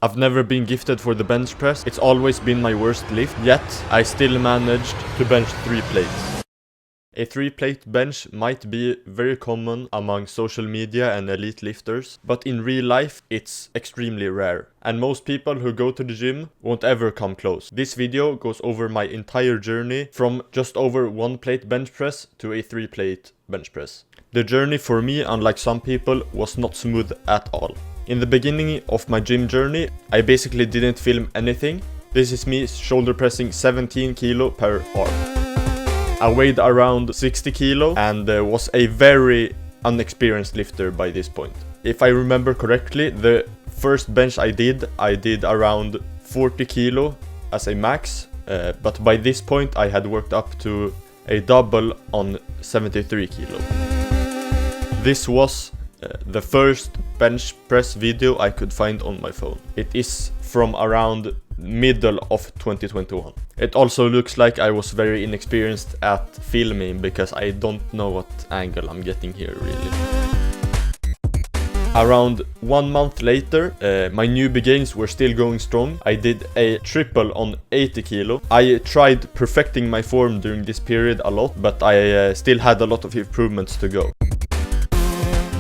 I've never been gifted for the bench press. It's always been my worst lift, yet I still managed to bench 3 plates. A 3-plate bench might be very common among social media and elite lifters, but in real life it's extremely rare. And most people who go to the gym won't ever come close. This video goes over my entire journey from just over 1-plate bench press to a 3-plate bench press. The journey for me, unlike some people, was not smooth at all. In the beginning of my gym journey, I basically didn't film anything. This is me shoulder pressing 17 kilo per arm. I weighed around 60 kilo and was a very unexperienced lifter by this point. If I remember correctly, the first bench I did around 40 kilo as a max, but by this point I had worked up to a double on 73 kilo. This was the first bench press video I could find on my phone. It is from around middle of 2021. It also looks like I was very inexperienced at filming because I don't know what angle I'm getting here really. Around 1 month later, my newbie gains were still going strong. I did a triple on 80 kilo. I tried perfecting my form during this period a lot, but I still had a lot of improvements to go.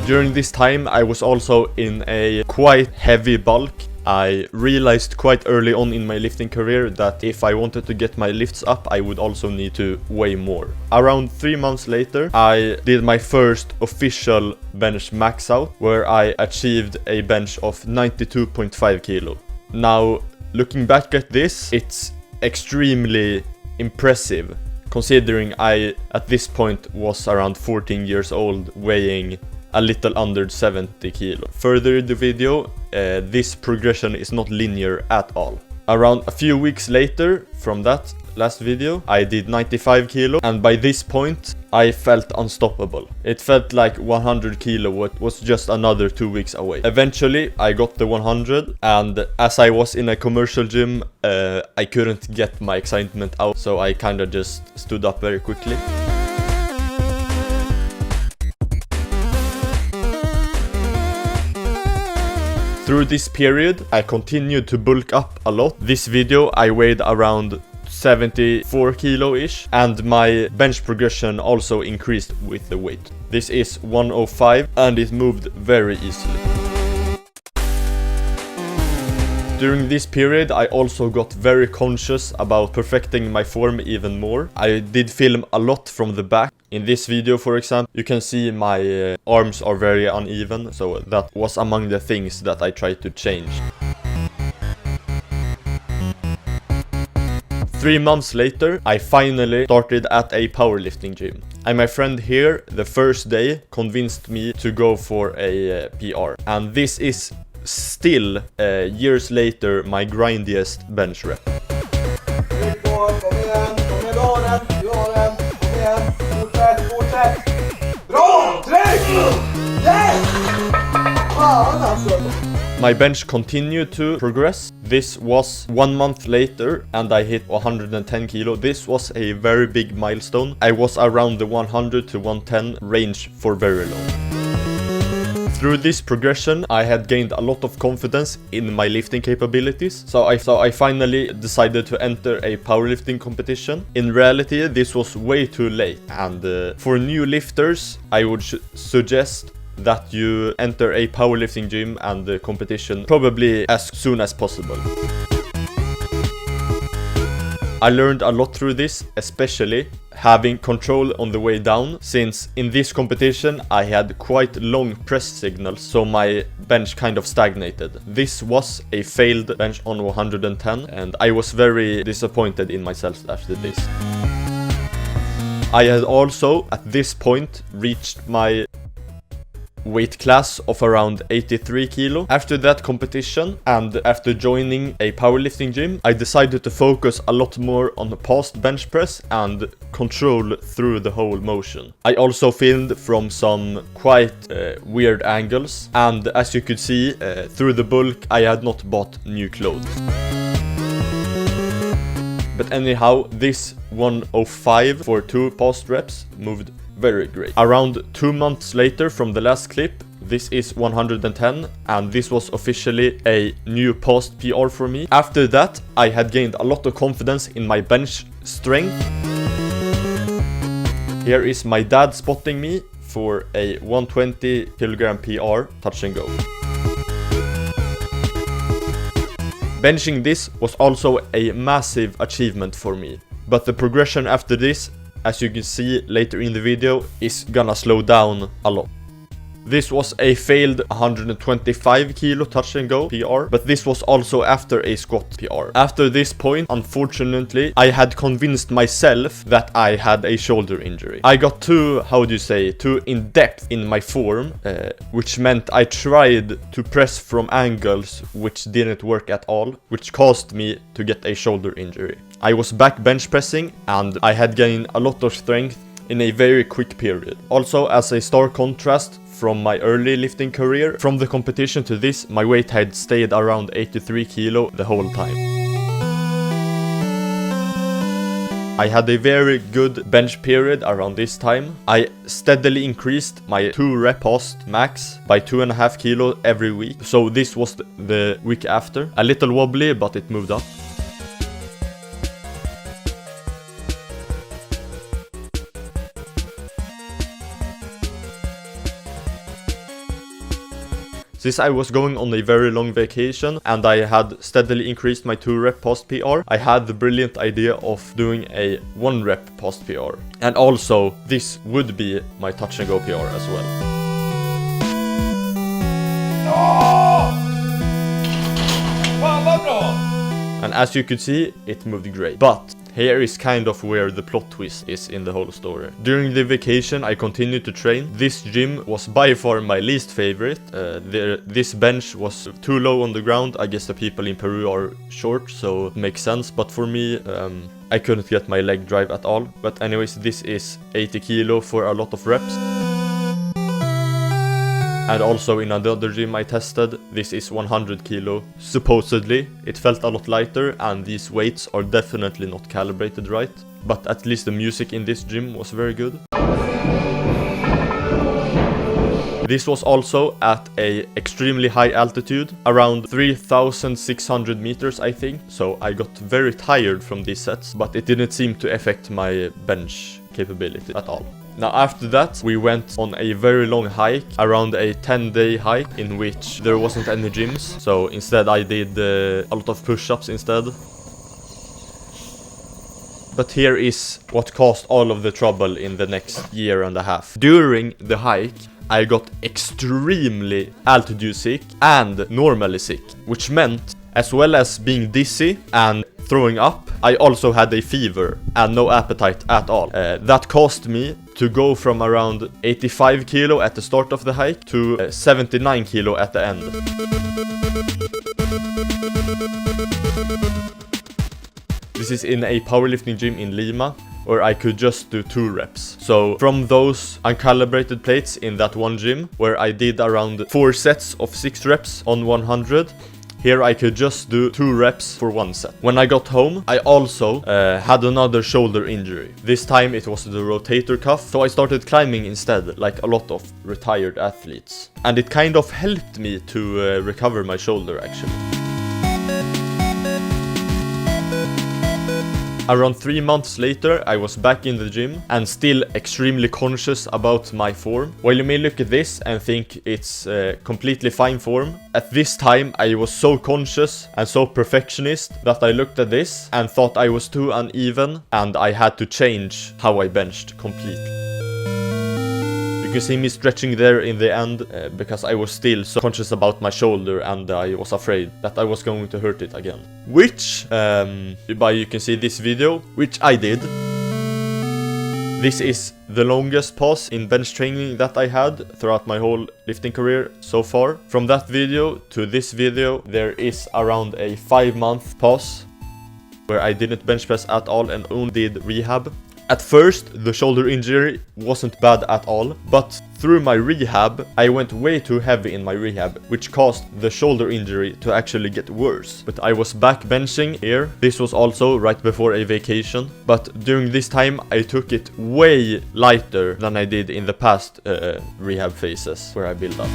During this time, I was also in a quite heavy bulk. I realized quite early on in my lifting career that if I wanted to get my lifts up, I would also need to weigh more. Around 3 months later, I did my first official bench max out, where I achieved a bench of 92.5 kilo. Now, looking back at this, it's extremely impressive, considering I, at this point, was around 14 years old, weighing a little under 70 kilo. Further in the video, this progression is not linear at all. Around a few weeks later from that last video, I did 95 kilo, and by this point I felt unstoppable. It felt like 100 kilo was just another 2 weeks away. Eventually I got the 100, and as I was in a commercial gym, I couldn't get my excitement out, so I kinda just stood up very quickly. Through this period, I continued to bulk up a lot. This video I weighed around 74 kilo-ish, and my bench progression also increased with the weight. This is 105 and it moved very easily. During this period, I also got very conscious about perfecting my form even more. I did film a lot from the back. In this video, for example, you can see my arms are very uneven, so that was among the things that I tried to change. 3 months later, I finally started at a powerlifting gym. And my friend here, the first day, convinced me to go for a PR. And this is still, years later, my grindiest bench rep. My bench continued to progress. This was 1 month later and I hit 110 kilo. This was a very big milestone. I was around the 100 to 110 range for very long. Through this progression, I had gained a lot of confidence in my lifting capabilities, so I finally decided to enter a powerlifting competition. In reality, this was way too late, and for new lifters, I would suggest that you enter a powerlifting gym and the competition probably as soon as possible. I learned a lot through this, especially having control on the way down, since in this competition I had quite long press signals, so my bench kind of stagnated. This was a failed bench on 110 and I was very disappointed in myself after this. I had also at this point reached my weight class of around 83 kilo. After that competition and after joining a powerlifting gym, I decided to focus a lot more on the past bench press and control through the whole motion. I also filmed from some quite weird angles, and as you could see through the bulk, I had not bought new clothes. But anyhow, this 105 for 2 past reps moved very great. Around 2 months later from the last clip, This is 110, and this was officially a new post PR for me. After that, I had gained a lot of confidence in my bench strength. Here is my dad spotting me for a 120 kilogram PR touch and go. Benching this was also a massive achievement for me, but the progression after this, as you can see later in the video, is gonna slow down a lot. This was a failed 125 kilo touch and go PR, but this was also after a squat PR. After this point, unfortunately, I had convinced myself that I had a shoulder injury. I got too in depth in my form, which meant I tried to press from angles which didn't work at all, which caused me to get a shoulder injury. I was back bench pressing, and I had gained a lot of strength in a very quick period. Also, as a stark contrast from my early lifting career, from the competition to this, my weight had stayed around 83 kilo the whole time. I had a very good bench period around this time. I steadily increased my 2 rep post max by 2.5 kilo every week. So this was the week after. A little wobbly, but it moved up. Since I was going on a very long vacation and I had steadily increased my 2 rep post PR, I had the brilliant idea of doing a 1 rep post PR. And also, this would be my touch and go PR as well. And as you could see, it moved great. But here is kind of where the plot twist is in the whole story. During the vacation, I continued to train. This gym was by far my least favorite. This bench was too low on the ground. I guess the people in Peru are short, so it makes sense. But for me, I couldn't get my leg drive at all. But anyways, this is 80 kilo for a lot of reps. And also in another gym I tested, this is 100 kilo. Supposedly, it felt a lot lighter, and these weights are definitely not calibrated right. But at least the music in this gym was very good. This was also at a extremely high altitude, around 3,600 meters I think. So I got very tired from these sets, but it didn't seem to affect my bench capability at all. Now after that, we went on a very long hike, around a 10-day hike in which there wasn't any gyms. So instead I did a lot of push-ups instead. But here is what caused all of the trouble in the next year and a half. During the hike, I got extremely altitude sick and normally sick, which meant, as well as being dizzy and throwing up, I also had a fever and no appetite at all. That caused me to go from around 85 kilo at the start of the hike to 79 kilo at the end. This is in a powerlifting gym in Lima, where I could just do 2 reps. So from those uncalibrated plates in that one gym, where I did around 4 sets of 6 reps on 100, here I could just do 2 reps for 1 set. When I got home, I also had another shoulder injury. This time it was the rotator cuff, so I started climbing instead, like a lot of retired athletes. And it kind of helped me to recover my shoulder actually. Around 3 months later, I was back in the gym and still extremely conscious about my form. While you may look at this and think it's completely fine form, at this time I was so conscious and so perfectionist that I looked at this and thought I was too uneven and I had to change how I benched completely. You can see me stretching there in the end because I was still so conscious about my shoulder and I was afraid that I was going to hurt it again. Which, you can see this video, which I did. This is the longest pause in bench training that I had throughout my whole lifting career so far. From that video to this video, there is around a 5-month pause where I didn't bench press at all and only did rehab. At first, the shoulder injury wasn't bad at all, but through my rehab, I went way too heavy in my rehab, which caused the shoulder injury to actually get worse. But I was back benching here. This was also right before a vacation, but during this time I took it way lighter than I did in the past rehab phases where I built up.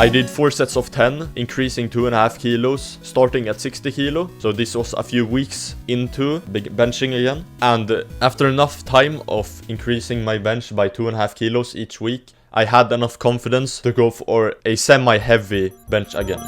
I did 4 sets of 10, increasing 2.5 kilos, starting at 60 kilo. So this was a few weeks into benching again. And after enough time of increasing my bench by 2.5 kilos each week, I had enough confidence to go for a semi-heavy bench again.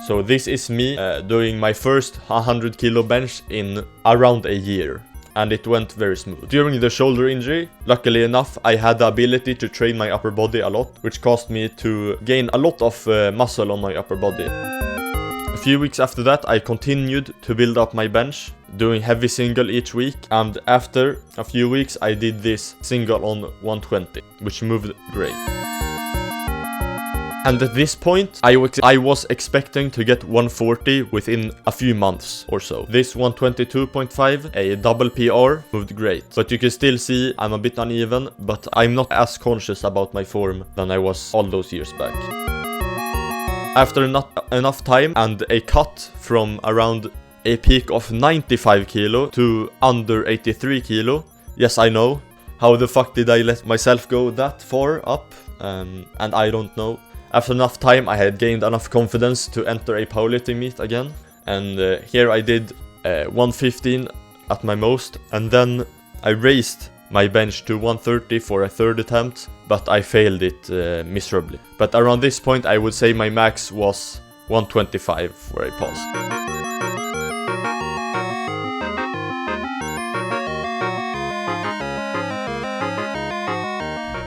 So this is me doing my first 100 kilo bench in around a year. And it went very smooth. During the shoulder injury, luckily enough, I had the ability to train my upper body a lot, which caused me to gain a lot of muscle on my upper body. A few weeks after that, I continued to build up my bench, doing heavy single each week, and after a few weeks, I did this single on 120, which moved great. And at this point, I was expecting to get 140 within a few months or so. This 122.5, a double PR, moved great. But you can still see I'm a bit uneven, but I'm not as conscious about my form than I was all those years back. After not enough time and a cut from around a peak of 95 kilo to under 83 kilo, yes, I know, how the fuck did I let myself go that far up? And I don't know. After enough time, I had gained enough confidence to enter a powerlifting meet again. And here I did 115 at my most. And then I raised my bench to 130 for a third attempt, but I failed it miserably. But around this point, I would say my max was 125 where I paused.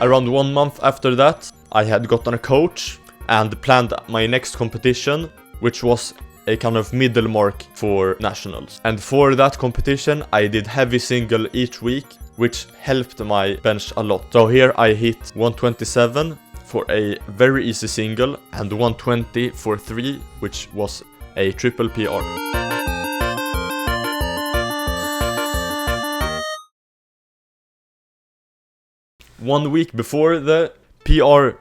Around 1 month after that, I had gotten a coach and planned my next competition, which was a kind of middle mark for nationals. And for that competition, I did heavy single each week, which helped my bench a lot. So here I hit 127 for a very easy single and 120 for 3, which was a triple PR. One week before the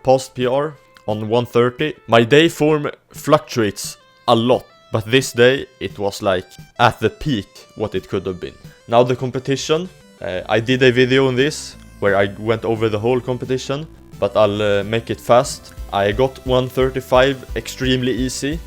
post PR on 130, my day form fluctuates a lot, but this day it was like at the peak what it could have been. Now the competition, I did a video on this where I went over the whole competition, but I'll make it fast. I got 135 extremely easy.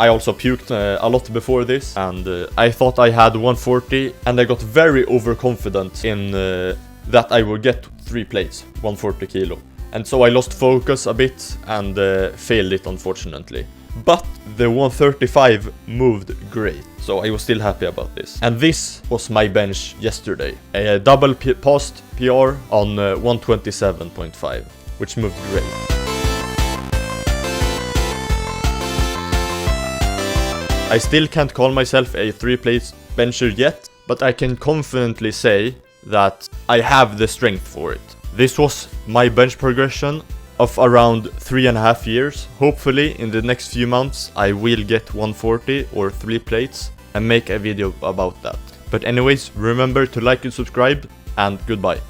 I also puked a lot before this, and I thought I had 140, and I got very overconfident in that I would get 3 plates, 140 kilo. And so I lost focus a bit and failed it, unfortunately. But the 135 moved great, so I was still happy about this. And this was my bench yesterday. A double post PR on 127.5, which moved great. I still can't call myself a 3-plate bencher yet, but I can confidently say that I have the strength for it. This was my bench progression of around 3.5 years. Hopefully in the next few months I will get 140 or 3 plates and make a video about that. But anyways, remember to like and subscribe, and goodbye.